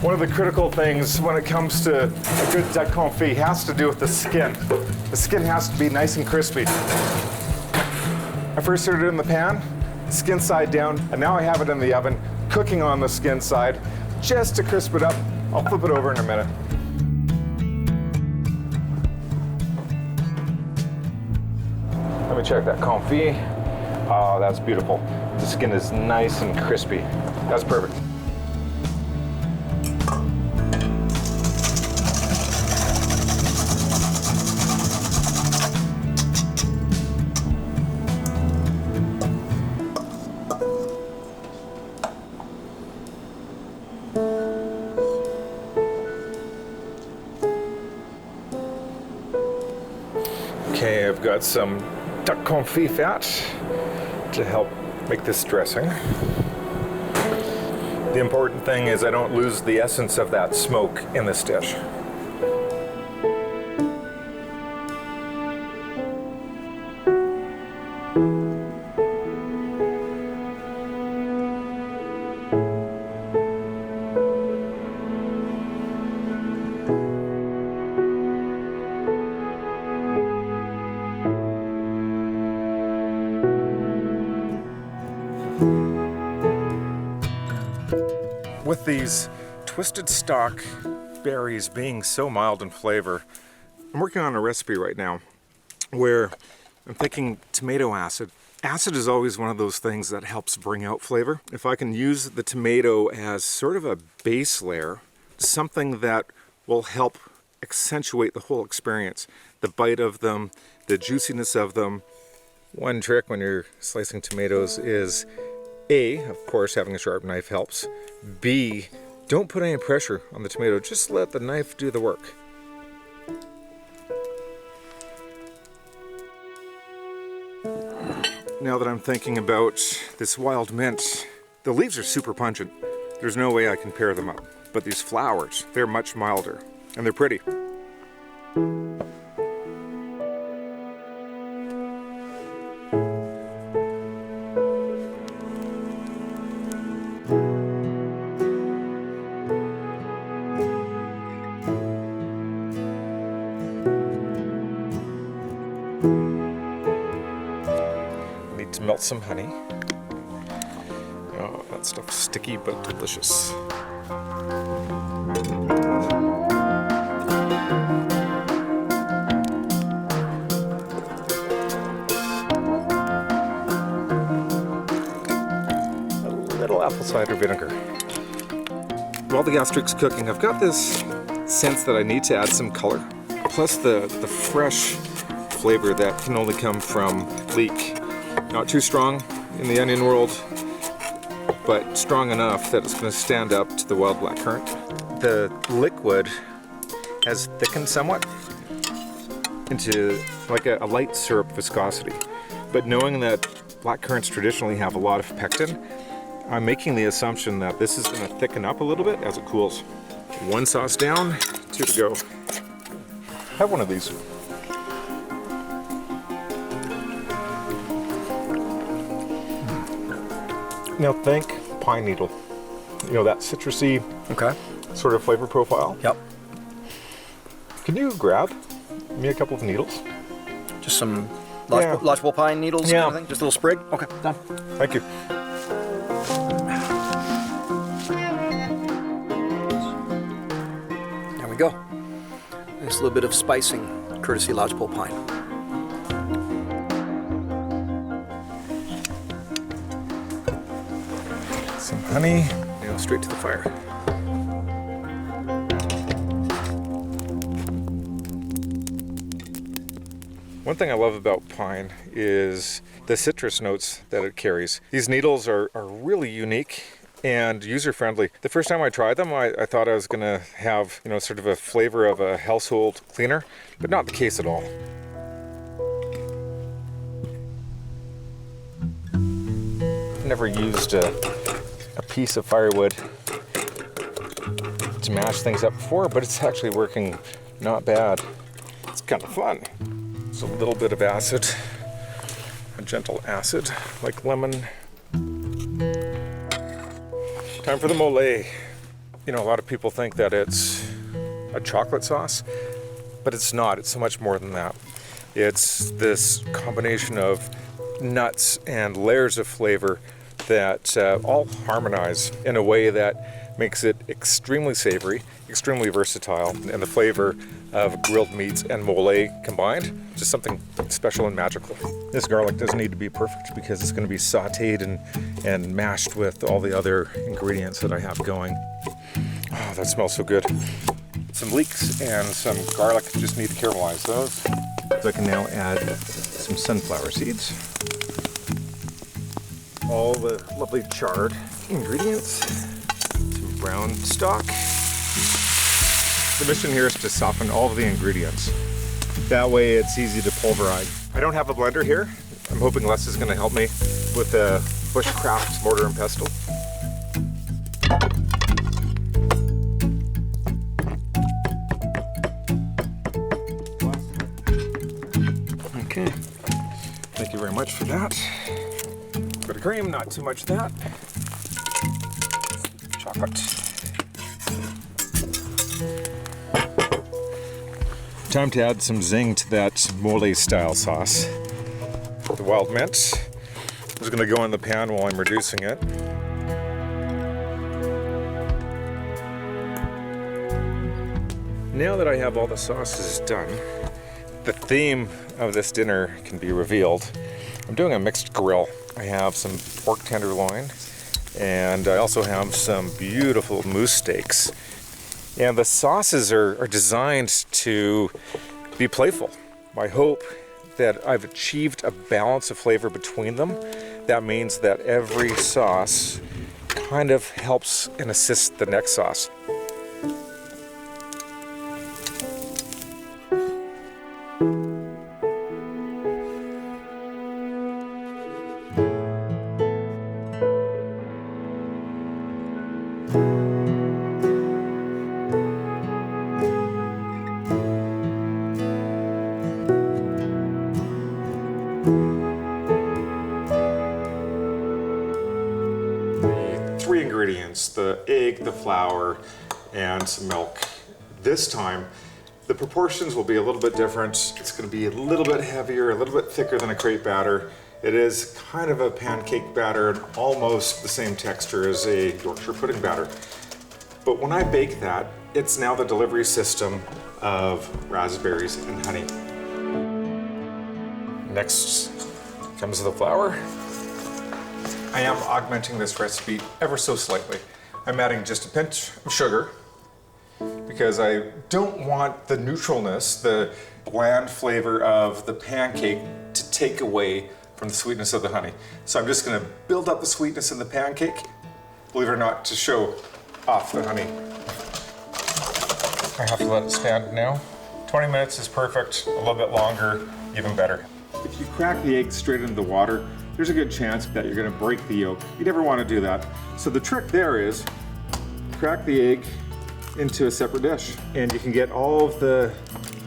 One of the critical things when it comes to a good duck confit has to do with the skin. The skin has to be nice and crispy. I first started it in the pan, skin side down, and now I have it in the oven, cooking on the skin side, just to crisp it up. I'll flip it over in a minute. Let me check that confit. Oh, that's beautiful. The skin is nice and crispy. That's perfect. Okay, I've got some duck confit fat to help make this dressing. The important thing is I don't lose the essence of that smoke in this dish. With these twisted stalk berries being so mild in flavor, I'm working on a recipe right now where I'm thinking tomato acid. Acid is always one of those things that helps bring out flavor. If I can use the tomato as sort of a base layer, something that will help accentuate the whole experience, the bite of them, the juiciness of them. One trick when you're slicing tomatoes is A, of course, having a sharp knife helps. B, don't put any pressure on the tomato. Just let the knife do the work. Now that I'm thinking about this wild mint, the leaves are super pungent. There's no way I can pair them up. But these flowers, they're much milder, and they're pretty. To melt some honey. Oh, that stuff's sticky but delicious. A little apple cider vinegar. While the gastric's cooking, I've got this sense that I need to add some color, plus the fresh flavor that can only come from leek. Not too strong in the onion world, but strong enough that it's going to stand up to the wild blackcurrant. The liquid has thickened somewhat into like a light syrup viscosity. But knowing that blackcurrants traditionally have a lot of pectin, I'm making the assumption that this is going to thicken up a little bit as it cools. One sauce down, two to go. Have one of these. Now think pine needle. You know, that citrusy sort of flavor profile. Yep. Can you grab me a couple of needles? Just some lodgepole pine needles kind of thing? Just a little sprig? Okay, done. Thank you. There we go. Nice little bit of spicing, courtesy lodgepole pine. Some honey, now straight to the fire. One thing I love about pine is the citrus notes that it carries. These needles are really unique and user-friendly. The first time I tried them, I thought I was gonna have, you know, sort of a flavor of a household cleaner, but not the case at all. I've never used a piece of firewood to mash things up before, but it's actually working not bad. It's kind of fun. It's a little bit of acid, a gentle acid like lemon. Time for the mole. You know, a lot of people think that it's a chocolate sauce, but it's not. It's so much more than that. It's this combination of nuts and layers of flavor that all harmonize in a way that makes it extremely savory, extremely versatile, and the flavor of grilled meats and mole combined, just something special and magical. This garlic doesn't need to be perfect because it's going to be sauteed and mashed with all the other ingredients that I have going. Oh, that smells so good. Some leeks and some garlic, just need to caramelize those. So I can now add some sunflower seeds. All the lovely charred ingredients. Some brown stock. The mission here is to soften all of the ingredients. That way it's easy to pulverize. I don't have a blender here. I'm hoping Les is going to help me with a bushcraft mortar and pestle. Okay, thank you very much for that. Bit of cream, not too much of that. Chocolate. Time to add some zing to that mole style sauce. The wild mint is going to go in the pan while I'm reducing it. Now that I have all the sauces done, the theme of this dinner can be revealed. I'm doing a mixed grill. I have some pork tenderloin, and I also have some beautiful moose steaks. And the sauces are designed to be playful. I hope that I've achieved a balance of flavor between them. That means that every sauce kind of helps and assists the next sauce. Three ingredients, the egg, the flour, and some milk. This time, the proportions will be a little bit different. It's going to be a little bit heavier, a little bit thicker than a crepe batter. It is kind of a pancake batter and almost the same texture as a Yorkshire pudding batter. But when I bake that, it's now the delivery system of raspberries and honey. Next comes the flour. I am augmenting this recipe ever so slightly. I'm adding just a pinch of sugar because I don't want the neutralness, the bland flavor of the pancake to take away from the sweetness of the honey. So I'm just going to build up the sweetness in the pancake, believe it or not, to show off the honey. I have to let it stand now. 20 minutes is perfect, a little bit longer, even better. If you crack the egg straight into the water, there's a good chance that you're going to break the yolk. You never want to do that. So the trick there is crack the egg into a separate dish, and you can get all of the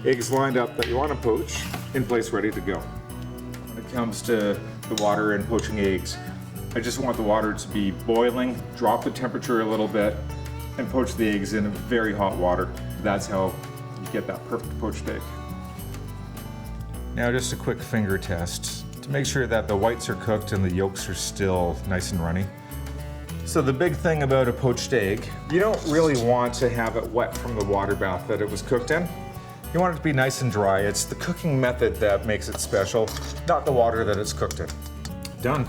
eggs lined up that you want to poach in place, ready to go. When it comes to the water and poaching eggs, I just want the water to be boiling, drop the temperature a little bit, and poach the eggs in very hot water. That's how you get that perfect poached egg. Now just a quick finger test to make sure that the whites are cooked and the yolks are still nice and runny. So the big thing about a poached egg, you don't really want to have it wet from the water bath that it was cooked in. You want it to be nice and dry. It's the cooking method that makes it special, not the water that it's cooked in. Done.